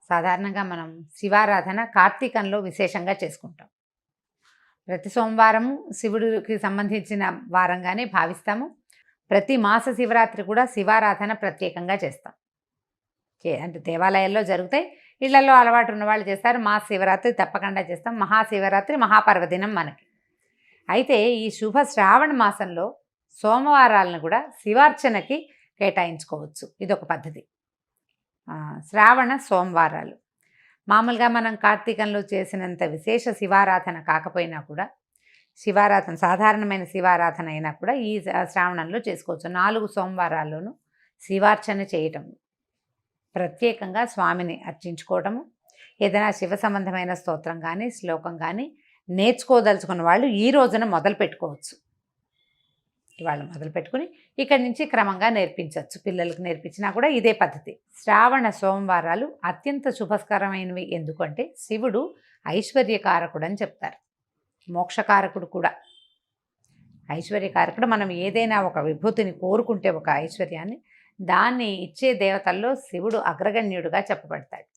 సాధారణంగా మనం శివారాధన కార్తీకంలో విశేషంగా చేసుకుంటాం. ప్రతి సోమవారము శివుడికి సంబంధించిన వారంగానే భావిస్తాము. ప్రతి మాస శివరాత్రి కూడా శివారాధన ప్రత్యేకంగా చేస్తాం. అంటే దేవాలయాల్లో జరుగుతాయి, ఇళ్లలో అలవాటు ఉన్న వాళ్ళు చేస్తారు. మాస శివరాత్రి తప్పకుండా చేస్తాం. మహాశివరాత్రి మహాపర్వదినం మనకి. అయితే ఈ శుభ శ్రావణ మాసంలో సోమవారాలను కూడా శివార్చనకి కేటాయించుకోవచ్చు. ఇదొక పద్ధతి. శ్రావణ సోమవారాలు మామూలుగా మనం కార్తీకంలో చేసినంత విశేష శివారాధన కాకపోయినా కూడా, శివారాధన సాధారణమైన శివారాధన అయినా కూడా ఈ శ్రావణంలో చేసుకోవచ్చు. 4 సోమవారాల్లోనూ శివార్చన చేయటం, ప్రత్యేకంగా స్వామిని అర్చించుకోవటము, ఏదైనా శివ సంబంధమైన స్తోత్రం కానీ శ్లోకం కానీ నేర్చుకోదలుచుకున్న వాళ్ళు ఈ రోజున మొదలు పెట్టుకోవచ్చు. ఇవాళ మొదలు పెట్టుకుని ఇక్కడి నుంచి క్రమంగా నేర్పించవచ్చు. పిల్లలకు నేర్పించినా కూడా ఇదే పద్ధతి. శ్రావణ సోమవారాలు అత్యంత శుభస్కరమైనవి. ఎందుకంటే శివుడు ఐశ్వర్యకారకుడు అని చెప్తారు, మోక్షకారకుడు కూడా. ఐశ్వర్యకారకుడు. మనం ఏదైనా ఒక విభూతిని కోరుకుంటే, ఒక ఐశ్వర్యాన్ని, దాన్ని ఇచ్చే దేవతల్లో శివుడు అగ్రగణ్యుడుగా చెప్పబడతాడు.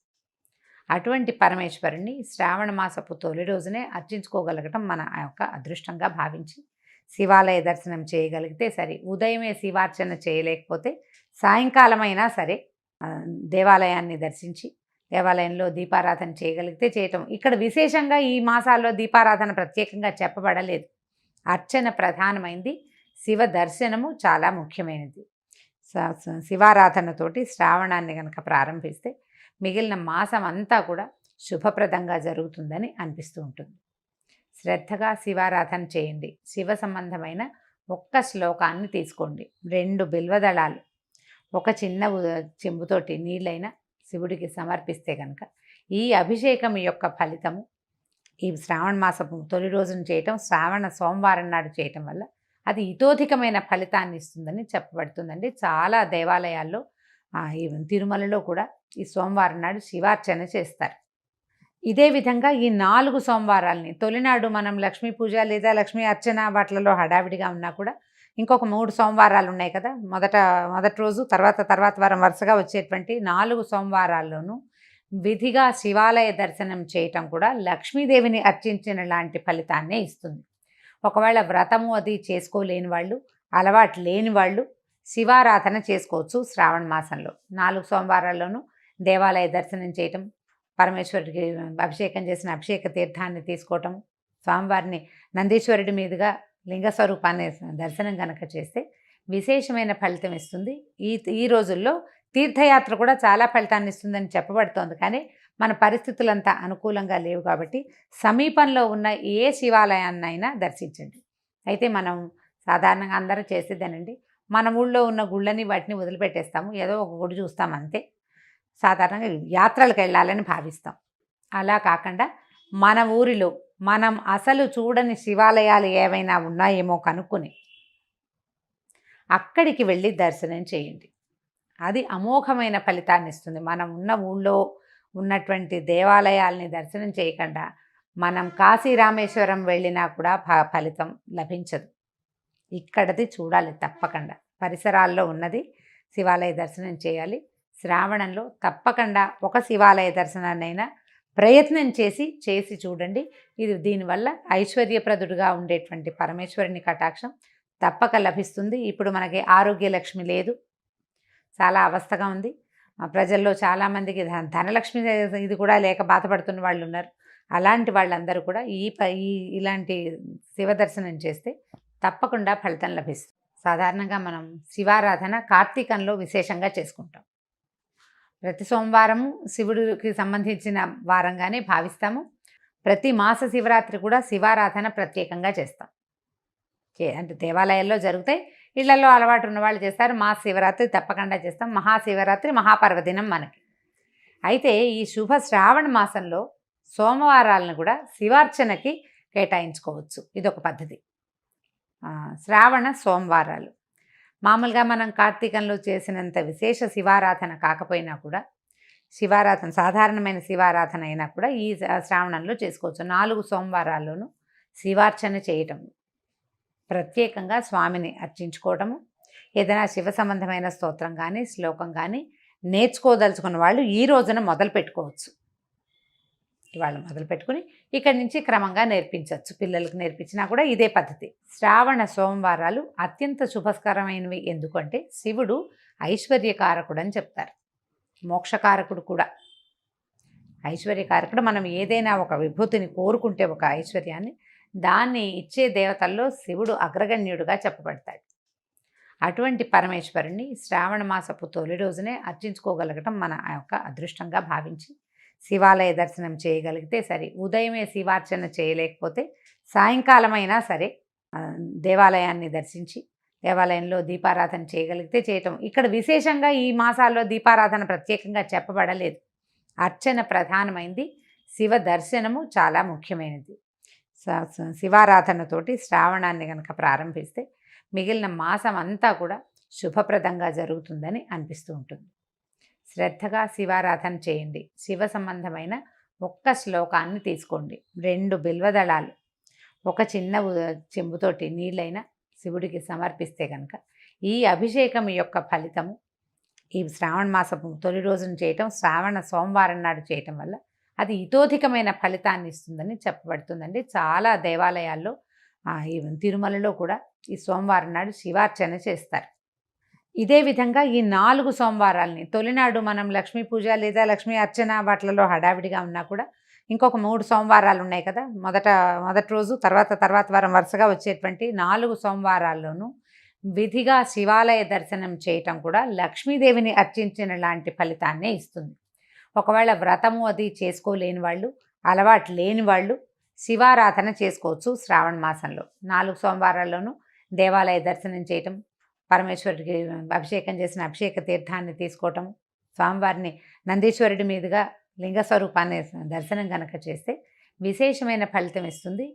అటువంటి పరమేశ్వరుణ్ణి శ్రావణ మాసపు తొలి రోజునే అర్చించుకోగలగటం మన యొక్క అదృష్టంగా భావించి శివాలయ దర్శనం చేయగలిగితే సరే. ఉదయమే శివార్చన చేయలేకపోతే సాయంకాలమైనా సరే దేవాలయాన్ని దర్శించి దేవాలయంలో దీపారాధన చేయగలిగితే చేయటం. ఇక్కడ విశేషంగా ఈ మాసాల్లో దీపారాధన ప్రత్యేకంగా చెప్పబడలేదు. అర్చన ప్రధానమైంది, శివ దర్శనము చాలా ముఖ్యమైనది. శివారాధనతోటి శ్రావణాన్ని కనుక ప్రారంభిస్తే మిగిలిన మాసం అంతా కూడా శుభప్రదంగా జరుగుతుందని అనిపిస్తూ ఉంటుంది. శ్రద్ధగా శివారాధన చేయండి. శివ సంబంధమైన ఒక్క శ్లోకాన్ని తీసుకోండి. 2 బిల్వదళాలు ఒక చిన్న చెంబుతోటి నీళ్ళైనా శివుడికి సమర్పిస్తే కనుక ఈ అభిషేకం యొక్క ఫలితము ఈ శ్రావణ మాసపు తొలి రోజున చేయటం, శ్రావణ సోమవారం నాడు చేయటం వల్ల అది ఇతోధికమైన ఫలితాన్ని ఇస్తుందని చెప్పబడుతుందండి. చాలా దేవాలయాల్లో ఈ తిరుమలలో కూడా ఈ సోమవారం నాడు శివార్చన చేస్తారు. ఇదే విధంగా ఈ 4 సోమవారాలని తొలినాడు మనం లక్ష్మీ పూజ లేదా లక్ష్మీ అర్చన వాటిలలో హడావిడిగా ఉన్నా కూడా ఇంకొక 3 సోమవారాలు ఉన్నాయి కదా. మొదటి రోజు తర్వాత వారం వరుసగా వచ్చేటువంటి 4 సోమవారాల్లోనూ విధిగా శివాలయ దర్శనం చేయటం కూడా లక్ష్మీదేవిని అర్చించిన లాంటి ఫలితాన్నే ఇస్తుంది. ఒకవేళ వ్రతము అది చేసుకోలేని వాళ్ళు, అలవాటు లేని వాళ్ళు శివారాధన చేసుకోవచ్చు. శ్రావణ మాసంలో 4 సోమవారాల్లోనూ దేవాలయ దర్శనం చేయటం, పరమేశ్వరుడికి అభిషేకం చేసిన అభిషేక తీర్థాన్ని తీసుకోవటం, స్వామివారిని నందీశ్వరుడి మీదుగా లింగ స్వరూపాన్ని దర్శనం కనుక చేస్తే విశేషమైన ఫలితం ఇస్తుంది. ఈ రోజుల్లో తీర్థయాత్ర కూడా చాలా ఫలితాన్ని ఇస్తుందని చెప్పబడుతోంది. కానీ మన పరిస్థితులంతా అనుకూలంగా లేవు కాబట్టి సమీపంలో ఉన్న ఏ శివాలయాన్నైనా దర్శించండి. అయితే మనం సాధారణంగా అందరూ చేసేదేనండి, మన ఊళ్ళో ఉన్న గుళ్ళని వాటిని వదిలిపెట్టేస్తాము, ఏదో ఒక గుడి చూస్తాం అంతే. సాధారణంగా యాత్రలకు వెళ్ళాలని భావిస్తాం. అలా కాకుండా మన ఊరిలో మనం అసలు చూడని శివాలయాలు ఏవైనా ఉన్నాయేమో కనుక్కొని అక్కడికి వెళ్ళి దర్శనం చేయండి. అది అమోఘమైన ఫలితాన్ని ఇస్తుంది. మనం ఉన్న ఊళ్ళో ఉన్నటువంటి దేవాలయాల్ని దర్శనం చేయకుండా మనం కాశీ రామేశ్వరం వెళ్ళినా కూడా ఫలితం లభించదు. ఇక్కడది చూడాలి తప్పకుండా. పరిసరాల్లో ఉన్నది శివాలయ దర్శనం చేయాలి. శ్రావణంలో తప్పకుండా ఒక శివాలయ దర్శనాన్నైనా ప్రయత్నం చేసి చూడండి. ఇది దీనివల్ల ఐశ్వర్యప్రదుడుగా ఉండేటువంటి పరమేశ్వరుని కటాక్షం తప్పక లభిస్తుంది. ఇప్పుడు మనకి ఆరోగ్యలక్ష్మి లేదు, చాలా అవస్థగా ఉంది. ప్రజల్లో చాలామందికి ధనలక్ష్మి ఇది కూడా లేక బాధపడుతున్న వాళ్ళు ఉన్నారు. అలాంటి వాళ్ళందరూ కూడా ఇలాంటి శివ దర్శనం చేస్తే తప్పకుండా ఫలితం లభిస్తుంది. సాధారణంగా మనం శివారాధన కార్తీకంలో విశేషంగా చేసుకుంటాం. ప్రతి సోమవారము శివుడికి సంబంధించిన వారంగానే భావిస్తాము. ప్రతి మాస శివరాత్రి కూడా శివారాధన ప్రత్యేకంగా చేస్తాం. అంటే దేవాలయాల్లో జరుగుతాయి, ఇళ్లలో అలవాటు ఉన్న వాళ్ళు చేస్తారు. మాస శివరాత్రి తప్పకుండా చేస్తాం. మహాశివరాత్రి మహాపర్వదినం మనకి. అయితే ఈ శుభ శ్రావణ మాసంలో సోమవారాలను కూడా శివార్చనకి కేటాయించుకోవచ్చు. ఇదొక పద్ధతి. శ్రావణ సోమవారాలు మామూలుగా మనం కార్తీకంలో చేసినంత విశేష శివారాధన కాకపోయినా కూడా, శివారాధన సాధారణమైన శివారాధన అయినా కూడా ఈ శ్రావణంలో చేసుకోవచ్చు. 4 సోమవారాల్లోనూ శివార్చన చేయటం, ప్రత్యేకంగా స్వామిని అర్చించుకోవటము, ఏదైనా శివ సంబంధమైన స్తోత్రం కానీ శ్లోకం కానీ నేర్చుకోదలుచుకున్న వాళ్ళు ఈ రోజున మొదలు పెట్టుకోవచ్చు. ఇవాళ మొదలు పెట్టుకుని ఇక్కడి నుంచి క్రమంగా నేర్పించవచ్చు. పిల్లలకు నేర్పించినా కూడా ఇదే పద్ధతి. శ్రావణ సోమవారాలు అత్యంత శుభస్కరమైనవి. ఎందుకంటే శివుడు ఐశ్వర్యకారకుడు అని చెప్తారు, మోక్షకారకుడు కూడా. ఐశ్వర్యకారకుడు. మనం ఏదైనా ఒక విభూతిని కోరుకుంటే, ఒక ఐశ్వర్యాన్ని, దాన్ని ఇచ్చే దేవతల్లో శివుడు అగ్రగణ్యుడుగా చెప్పబడతాడు. అటువంటి పరమేశ్వరుణ్ణి శ్రావణ మాసపు తొలి రోజునే అర్చించుకోగలగటం మన యొక్క అదృష్టంగా భావించి శివాలయ దర్శనం చేయగలిగితే సరే. ఉదయమే శివార్చన చేయలేకపోతే సాయంకాలమైనా సరే దేవాలయాన్ని దర్శించి దేవాలయంలో దీపారాధన చేయగలిగితే చేయటం. ఇక్కడ విశేషంగా ఈ మాసాల్లో దీపారాధన ప్రత్యేకంగా చెప్పబడలేదు. అర్చన ప్రధానమైంది, శివ దర్శనము చాలా ముఖ్యమైనది. శివారాధనతోటి శ్రావణాన్ని కనుక ప్రారంభిస్తే మిగిలిన మాసం అంతా కూడా శుభప్రదంగా జరుగుతుందని అనిపిస్తూ ఉంటుంది. శ్రద్ధగా శివారాధన చేయండి. శివ సంబంధమైన ఒక్క శ్లోకాన్ని తీసుకోండి. 2 బిల్వదళాలు ఒక చిన్న చెంబుతోటి నీళ్ళైనా శివుడికి సమర్పిస్తే కనుక ఈ అభిషేకం యొక్క ఫలితము ఈ శ్రావణ మాసపు తొలి రోజున చేయటం, శ్రావణ సోమవారం నాడు చేయటం వల్ల అది ఇతోధికమైన ఫలితాన్ని ఇస్తుందని చెప్పబడుతుందండి. చాలా దేవాలయాల్లో ఈ తిరుమలలో కూడా ఈ సోమవారం నాడు శివార్చన చేస్తారు. ఇదే విధంగా ఈ 4 సోమవారాలని తొలినాడు మనం లక్ష్మీ పూజ లేదా లక్ష్మీ అర్చన వాటిలలో హడావిడిగా ఉన్నా కూడా ఇంకొక 3 సోమవారాలు ఉన్నాయి కదా. మొదటి రోజు తర్వాత వారం వరుసగా వచ్చేటువంటి 4 సోమవారాల్లోనూ విధిగా శివాలయ దర్శనం చేయటం కూడా లక్ష్మీదేవిని అర్చించిన లాంటి ఫలితాన్నే ఇస్తుంది. ఒకవేళ వ్రతము అది చేసుకోలేని వాళ్ళు, అలవాటు లేని వాళ్ళు శివారాధన చేసుకోవచ్చు. శ్రావణ మాసంలో 4 సోమవారాల్లోనూ దేవాలయ దర్శనం చేయటం, పరమేశ్వరుడికి అభిషేకం చేసిన అభిషేక తీర్థాన్ని తీసుకోవటం, స్వామివారిని నందీశ్వరుడి మీదుగా లింగ స్వరూపాన్ని దర్శనం కనుక చేస్తే విశేషమైన ఫలితం ఇస్తుంది.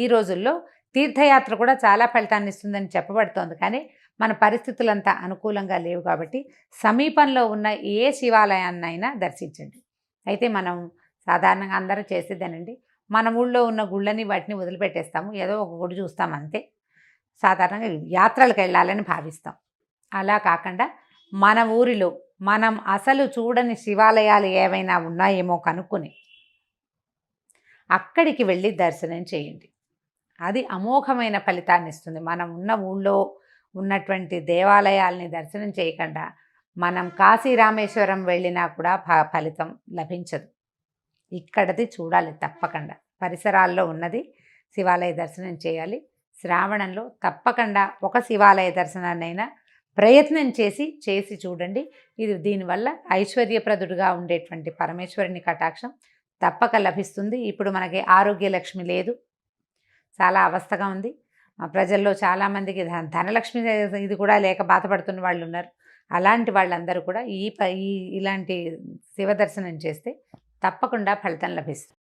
ఈ రోజుల్లో తీర్థయాత్ర కూడా చాలా ఫలితాన్ని ఇస్తుందని చెప్పబడుతోంది. కానీ మన పరిస్థితులంతా అనుకూలంగా లేవు కాబట్టి సమీపంలో ఉన్న ఏ శివాలయాన్నైనా దర్శించండి. అయితే మనం సాధారణంగా అందరూ చేసేదేనండి, మన ఊళ్ళో ఉన్న గుళ్ళని వాటిని వదిలిపెట్టేస్తాము, ఏదో ఒక గుడి చూస్తాం అంతే. సాధారణంగా యాత్రలకు వెళ్ళాలని భావిస్తాం. అలా కాకుండా మన ఊరిలో మనం అసలు చూడని శివాలయాలు ఏవైనా ఉన్నాయేమో కనుక్కొని అక్కడికి వెళ్ళి దర్శనం చేయండి. అది అమోఘమైన ఫలితాన్ని ఇస్తుంది. మనం ఉన్న ఊళ్ళో ఉన్నటువంటి దేవాలయాల్ని దర్శనం చేయకుండా మనం కాశీ రామేశ్వరం వెళ్ళినా కూడా ఫలితం లభించదు. ఇక్కడది చూడాలి తప్పకుండా. పరిసరాల్లో ఉన్నది శివాలయ దర్శనం చేయాలి. శ్రావణంలో తప్పకుండా ఒక శివాలయ దర్శనాన్నైనా ప్రయత్నం చేసి చూడండి. ఇది దీనివల్ల ఐశ్వర్యప్రదుడుగా ఉండేటువంటి పరమేశ్వరుని కటాక్షం తప్పక లభిస్తుంది. ఇప్పుడు మనకి ఆరోగ్య లక్ష్మి లేదు, చాలా అవస్థగా ఉంది. ప్రజల్లో చాలామందికి ధనలక్ష్మి ఇది కూడా లేక బాధపడుతున్న వాళ్ళు ఉన్నారు. అలాంటి వాళ్ళందరూ కూడా ఇలాంటి శివ దర్శనం చేస్తే తప్పకుండా ఫలితం లభిస్తుంది.